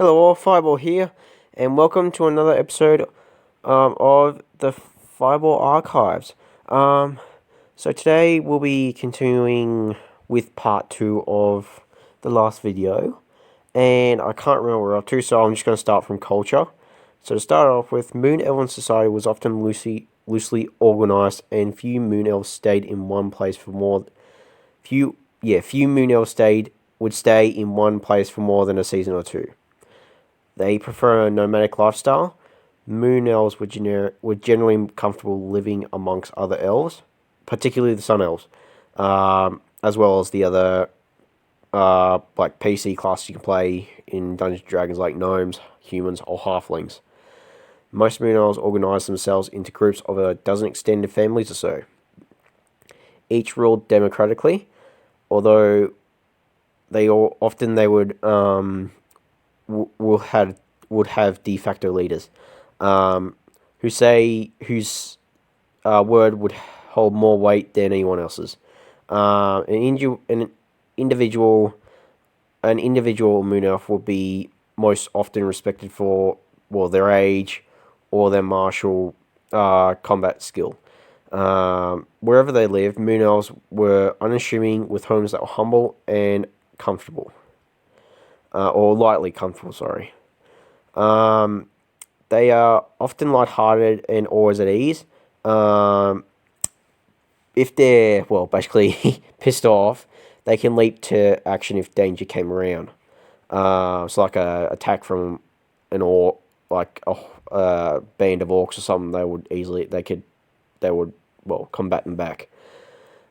Hello all, Fireball here, and welcome to another episode of the Fireball Archives. So today we'll be continuing with part 2 of the last video, and I can't remember where we're up to, so I'm just going to start from culture. So to start off with, Moon Elven society was often loosely organized, and few Moon Elves stayed in one place for more. Few Moon Elves would stay in one place for more than a season or two. They prefer a nomadic lifestyle. Moon elves were generally comfortable living amongst other elves, particularly the Sun elves, as well as the other like PC classes you can play in Dungeons and Dragons, like gnomes, humans, or halflings. Most Moon elves organize themselves into groups of a dozen extended families or so. Each ruled democratically, although they would have de facto leaders, whose word would hold more weight than anyone else's. An individual Moon Elf would be most often respected for their age or their martial combat skill. Wherever they lived, Moon Elves were unassuming, with homes that were humble and comfortable. Or lightly comfortable, sorry. They are often light-hearted and always at ease. If they're, basically pissed off, they can leap to action if danger came around. It's like a attack from an orc, like a band of orcs or something. They would combat them back.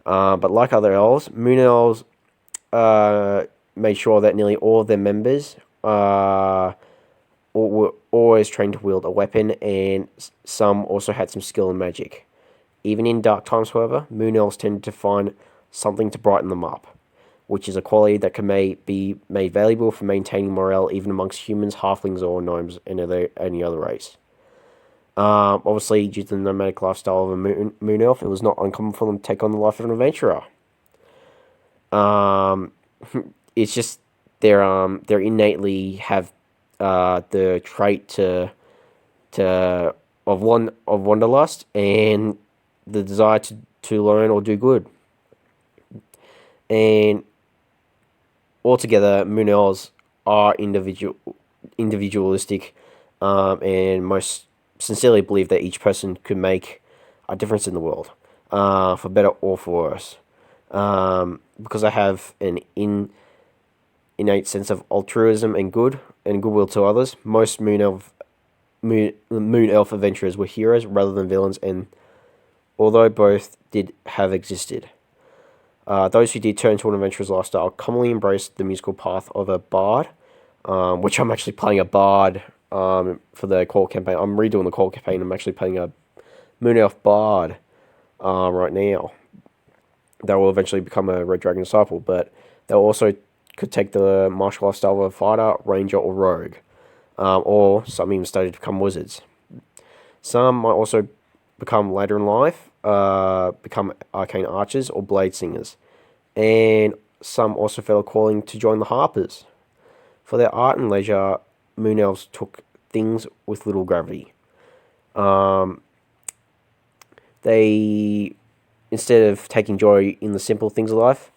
But like other elves, Moon Elves made sure that nearly all of their members were always trained to wield a weapon, and some also had some skill in magic. Even in dark times, however, Moon Elves tended to find something to brighten them up, which is a quality that can be made valuable for maintaining morale even amongst humans, halflings, or gnomes, and any other race. Obviously, due to the nomadic lifestyle of a moon elf, it was not uncommon for them to take on the life of an adventurer. It's just they innately have the trait of wanderlust and the desire to learn or do good. And altogether, Moon Elves are individualistic, and most sincerely believe that each person could make a difference in the world, for better or for worse. Because I have an innate sense of altruism and goodwill to others, most Moon Elf adventurers were heroes rather than villains, and although both did have existed, those who did turn to an adventurer's lifestyle commonly embraced the musical path of a bard, which I'm actually playing a bard for the core campaign. I'm redoing the core campaign. I'm actually playing a Moon Elf bard right now. That will eventually become a Red Dragon disciple, but they'll also could take the martial lifestyle of a fighter, ranger, or rogue, or some even study to become wizards. Some might also become later in life, become arcane archers or blade singers, and some also felt a calling to join the harpers. For their art and leisure, Moon Elves took things with little gravity. They, instead of taking joy in the simple things of life,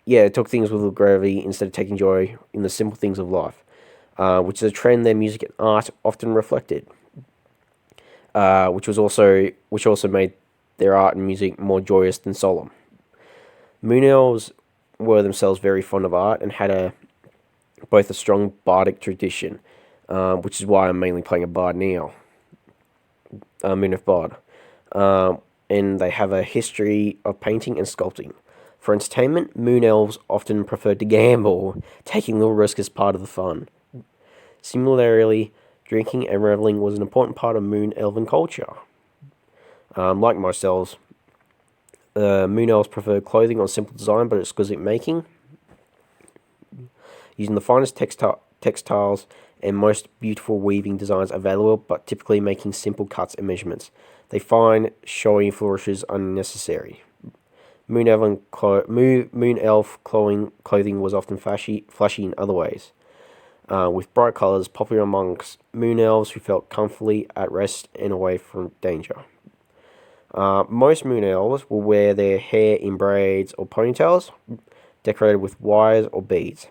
they took things with little gravity instead of taking joy in the simple things of life, which is a trend their music and art often reflected. Which also made their art and music more joyous than solemn. Moon Elves were themselves very fond of art and had both a strong bardic tradition, which is why I'm mainly playing a bard now, Moon Elf Bard. And they have a history of painting and sculpting. For entertainment, Moon Elves often preferred to gamble, taking little risk as part of the fun. Similarly, drinking and reveling was an important part of Moon Elven culture. Like most elves, Moon Elves preferred clothing on simple design but exquisite making, using the finest textiles and most beautiful weaving designs available, but typically making simple cuts and measurements. They find showy flourishes unnecessary. Moon Elf clothing was often flashy in other ways. with bright colours popular amongst moon elves who felt comfortably at rest and away from danger. Most moon elves will wear their hair in braids or ponytails, decorated with wires or beads.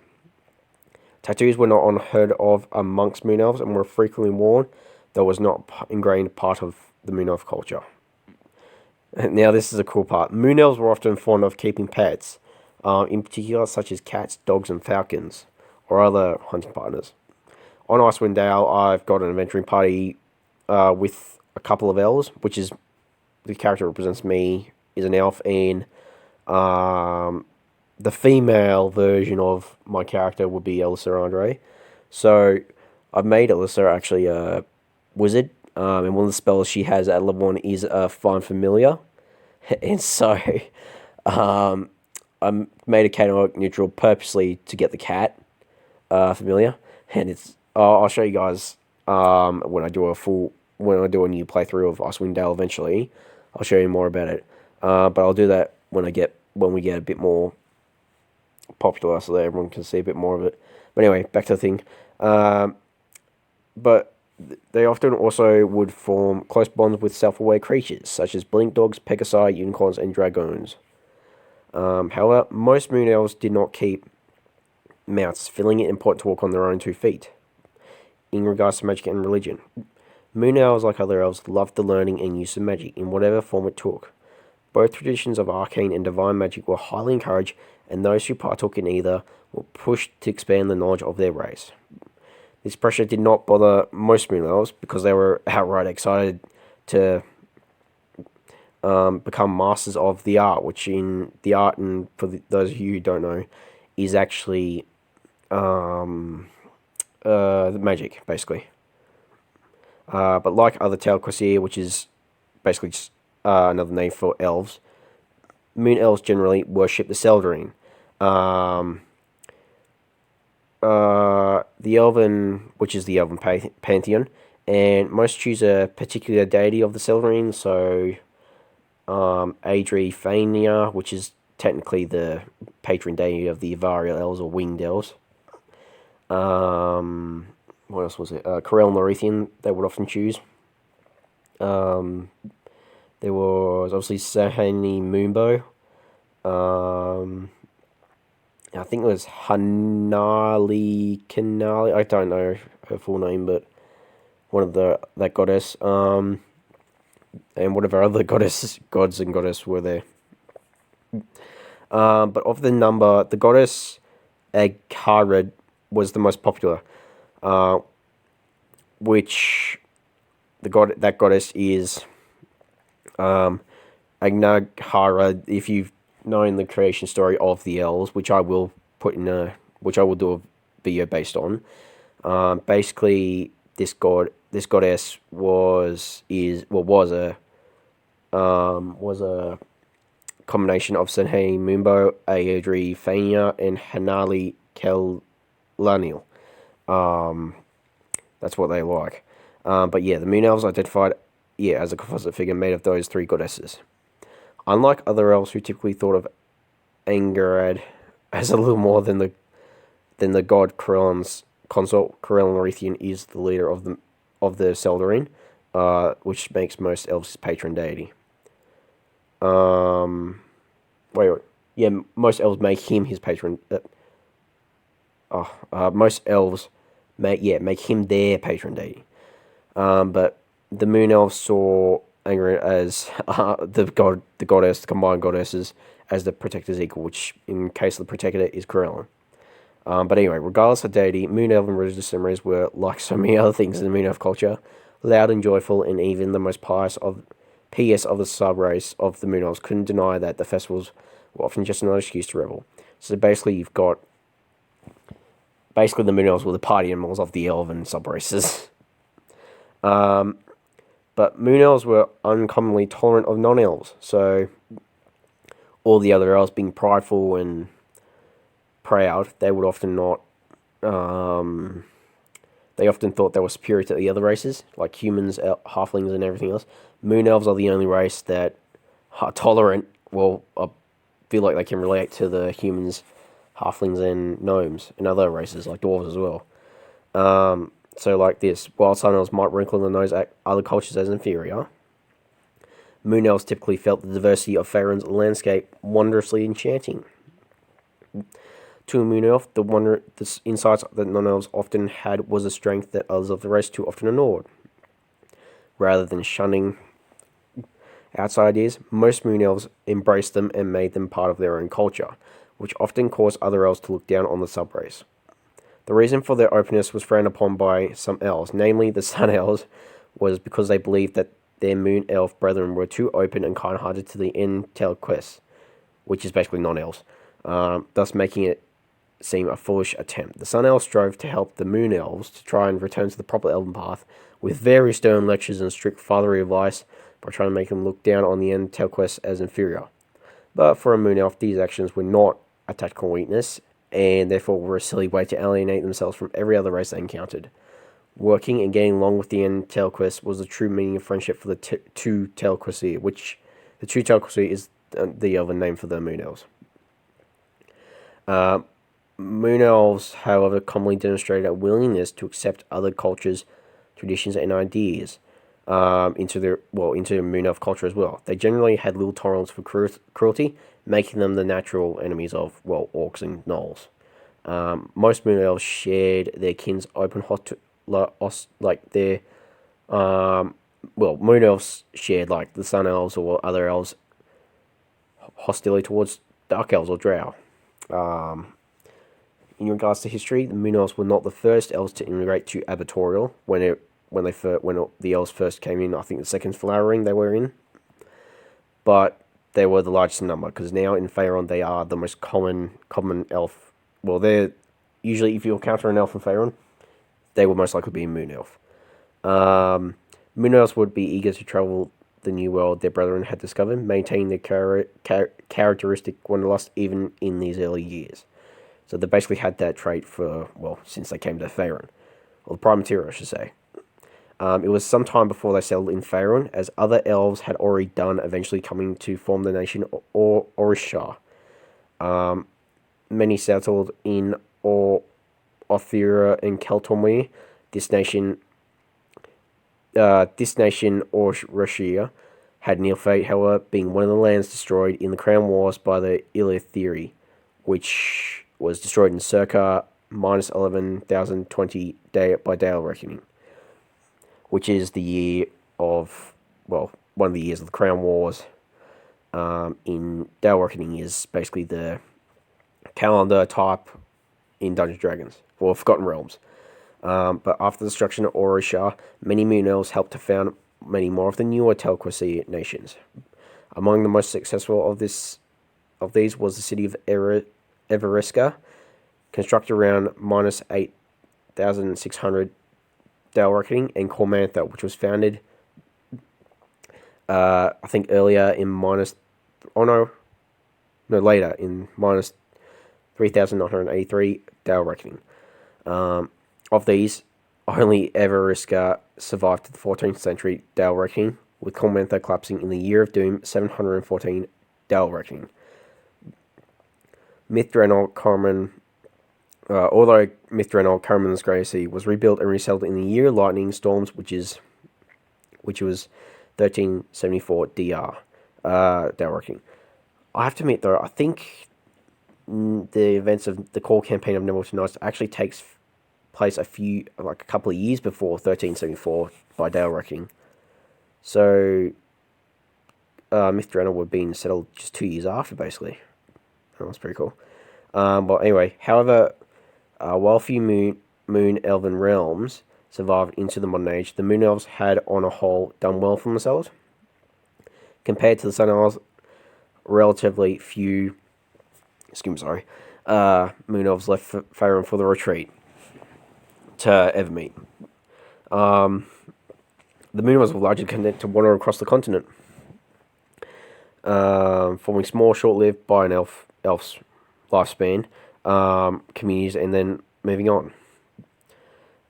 Tattoos were not unheard of amongst moon elves and were frequently worn, though it was not ingrained part of the moon elf culture. Now, this is a cool part. Moon elves were often fond of keeping pets, in particular such as cats, dogs, and falcons, or other hunting partners. On Icewind Dale, I've got an adventuring party with a couple of elves, which is the character represents me is an elf, and the female version of my character would be Alyssa Andre. So I've made Alyssa actually a wizard, and one of the spells she has at level 1 is Find Familiar. And so I made a chaotic neutral purposely to get the cat familiar, and it's I'll show you guys when I do a new playthrough of Icewind Dale eventually. I'll show you more about it, but I'll do that when we get a bit more popular, so that everyone can see a bit more of it. But anyway, back to the thing. But they often also would form close bonds with self-aware creatures, such as blink dogs, pegasi, unicorns, and dragoons. However, most moon elves did not keep mounts, feeling it important to walk on their own 2 feet. In regards to magic and religion, moon elves, like other elves, loved the learning and use of magic, in whatever form it took. Both traditions of arcane and divine magic were highly encouraged, and those who partook in either were pushed to expand the knowledge of their race. This pressure did not bother most moon elves because they were outright excited to become masters of the art, which in the art, and for those of you who don't know, is actually magic, basically. But like other Telquasir, which is basically just another name for elves, moon elves generally worship the Seldarine. The Elven, which is the Elven pantheon, and most choose a particular deity of the Seldarine, so Adri Fania, which is technically the patron deity of the Ivariel Elves or Winged Elves. What else was it? Corel Norithian, they would often choose. There was obviously Sahani Moonbow. I think it was Hanali Kanali. I don't know her full name, but one of that goddess. And whatever other gods and goddess were there. But of the number, the goddess Agharid was the most popular, which that goddess is Agnaghara. If you've known the creation story of the elves, which I will do a video based on, basically this goddess was a combination of Senhei Mumbo, Aedri Fania, and Hanali Kellanil. That's what they like. But yeah, the moon elves identified as a composite figure made of those 3 goddesses. Unlike other elves who typically thought of Angarad as a little more than the god Corellan's consort, Corellan Norithian is the leader of the Seldarine, which makes most elves' patron deity. Most elves make him his patron. Most elves make him their patron deity. But the moon elves saw Angaran as the combined goddesses, as the protector's equal, which in case of the protector is Corellan. But anyway, regardless of deity, moon elven religious ceremonies were, like so many other things in the moon elf culture, loud and joyful, and even the most pious of the sub-race of the moon elves couldn't deny that the festivals were often just another excuse to revel. So basically the moon elves were the party animals of the elven sub-races. But moon elves were uncommonly tolerant of non-elves, so all the other elves being prideful and proud, they would often not. They often thought they were superior to the other races, like humans, halflings, and everything else. Moon elves are the only race that are tolerant. Well, I feel like they can relate to the humans, halflings, and gnomes, and other races like dwarves as well. So like this, while Sun Elves might wrinkle the nose at other cultures as inferior, Moon Elves typically felt the diversity of Faerun's landscape wondrously enchanting. To a Moon Elf, the insights that non-elves often had was a strength that others of the race too often ignored. Rather than shunning outside ideas, most Moon Elves embraced them and made them part of their own culture, which often caused other elves to look down on the subrace. The reason for their openness was frowned upon by some elves, namely the Sun Elves, was because they believed that their Moon Elf brethren were too open and kind-hearted to the Intel quest, which is basically non-elves, thus making it seem a foolish attempt. The Sun Elves strove to help the Moon Elves to try and return to the proper elven path, with very stern lectures and strict fatherly advice, by trying to make them look down on the Intel quest as inferior. But for a Moon Elf, these actions were not a tactical weakness, and therefore were a silly way to alienate themselves from every other race they encountered. Working and getting along with the Telquist was the true meaning of friendship for the two Telquisi, which the two Telquisi is the other name for the Moon Elves. Moon Elves, however, commonly demonstrated a willingness to accept other cultures, traditions, and ideas into their Moon Elf culture as well. They generally had little tolerance for cruelty, making them the natural enemies of orcs and gnolls. Most Moon Elves shared their kin's open Moon Elves shared like the Sun Elves or other elves hostility towards Dark Elves or Drow. In regards to history, the Moon Elves were not the first elves to immigrate to Abatorial when the elves first came in. I think the second flowering they were in, but they were the largest in number because now in Faerun they are the most common elf. Well, they're usually, if you encounter an elf in Faerun, they will most likely be a Moon Elf. Moon Elves would be eager to travel the new world their brethren had discovered, maintaining their characteristic wanderlust even in these early years. So they basically had that trait since they came to Faerun, or the Prime Material, I should say. It was some time before they settled in Faerun, as other elves had already done, eventually coming to form the nation Orishar. Many settled in Othira and Keltomir. This nation, Orishia, had an ill fate, however, being one of the lands destroyed in the Crown Wars by the Ilithiri, which was destroyed in circa minus 11,020 by Dale reckoning, which is the year of, one of the years of the Crown Wars. In Dale reckoning is basically the calendar type in Dungeons & Dragons, or Forgotten Realms. But after the destruction of Orishar, many Moon Elves helped to found many more of the newer Telquisi nations. Among the most successful of these was the city of Everesca, constructed around minus 8,600 Dale reckoning, and Cormantha, which was founded, I think earlier in later in minus 3,983 Dale reckoning. Of these, only Everesca survived to the 14th century Dale reckoning, with Cormantha collapsing in the year of doom 714 Dale reckoning. Although Mithranor, Karaman's Gracie, was rebuilt and resettled in the year of lightning storms, which was 1374 DR Dale reckoning. I have to admit though, I think the events of the core campaign of Neverwinter Nights actually takes place a couple of years before 1374 by Dale reckoning. So Mithranor would have been settled just 2 years after, basically. That was pretty cool. But anyway, however, while few Moon Elven realms survived into the modern age, the Moon Elves had, on a whole, done well for themselves. Compared to the Sun Elves, relatively few Moon Elves left Faerun for the retreat to Evermeet. The Moon Elves were largely content to wander across the continent, forming small, short-lived by an elf's lifespan communities, and then moving on.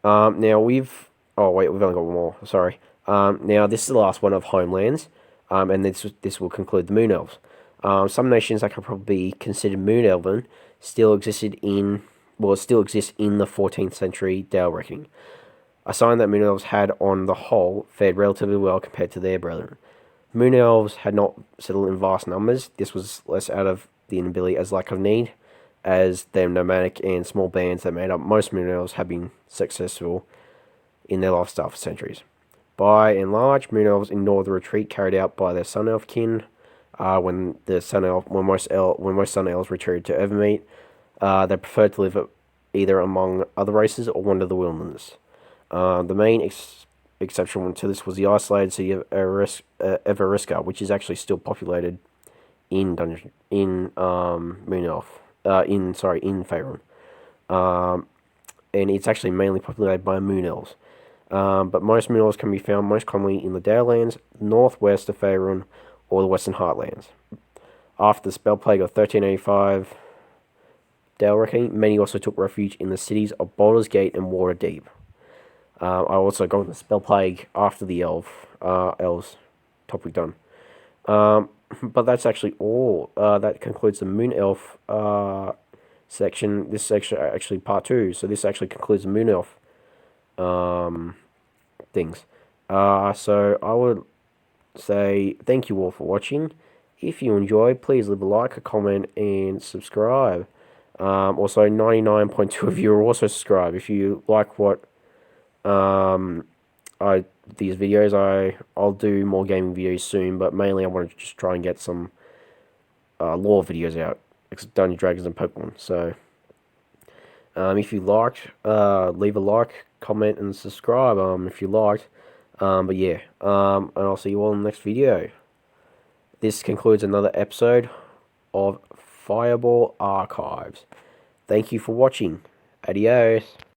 Now we've only got one more. Sorry. Now this is the last one of Homelands, and this will conclude the Moon Elves. Some nations that could probably be considered Moon Elven still existed in well, it still exists in the 14th century Dale reckoning, a sign that Moon Elves had, on the whole, fared relatively well compared to their brethren. Moon Elves had not settled in vast numbers. This was less out of the inability as lack of need, as their nomadic and small bands that made up most Moon Elves had been successful in their lifestyle for centuries. By and large, Moon Elves ignored the retreat carried out by their Sun Elf kin. When most Sun Elves retreated to Evermeet, they preferred to live either among other races or wander the wilderness. The main exception to this was the isolated city of Everisca, which is actually still populated in Moon Elf, in Faerun, and it's actually mainly populated by Moon Elves. But most Moon Elves can be found most commonly in the Dalelands, northwest of Faerun, or the Western Heartlands. After the Spell Plague of 1385 Dale reckoning, many also took refuge in the cities of Baldur's Gate and Waterdeep. I also got the Spell Plague after the Elves topic done. But that's actually all. That concludes the Moon Elf section. This section actually part 2. So this actually concludes the Moon Elf things. So I would say thank you all for watching. If you enjoyed, please leave a like, a comment, and subscribe. Also, 99.2 of you are also subscribed. If you like what these videos, I'll do more gaming videos soon, but mainly I want to just try and get some lore videos out, Dungeons, Dragons, and Pokemon. So, if you liked, leave a like, comment, and subscribe. If you liked. But yeah. And I'll see you all in the next video. This concludes another episode of Fireball Archives. Thank you for watching. Adios.